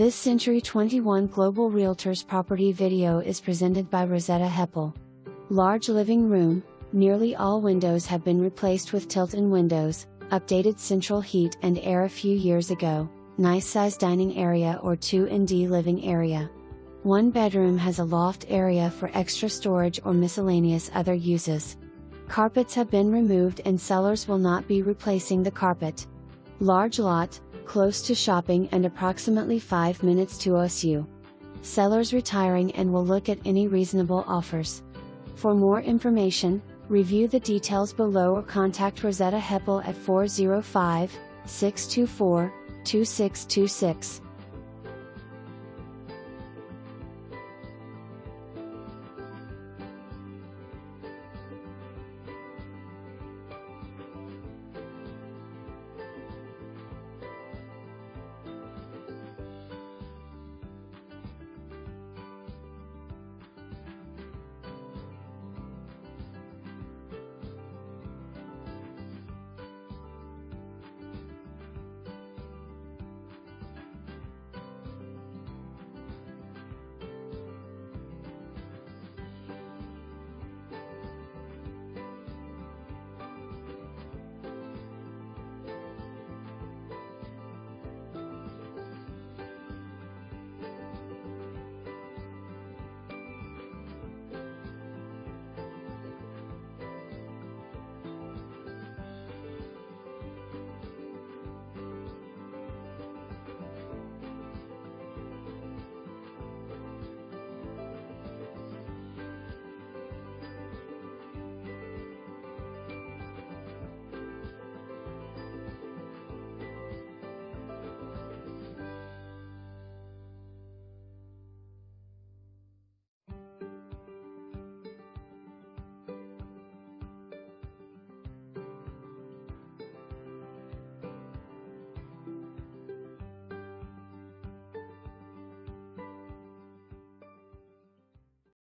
This Century 21 Global Realtors property video is presented by Rosetta Heppel. Large living room, nearly all windows have been replaced with tilt-in windows, updated central heat and air a few years ago, nice size dining area or 2&D living area. One bedroom has a loft area for extra storage or miscellaneous other uses. Carpets have been removed and sellers will not be replacing the carpet. Large lot, close to shopping and approximately 5 minutes to OSU. Sellers retiring and will look at any reasonable offers. For more information, review the details below or contact Rosetta Heppel at 405-624-2626.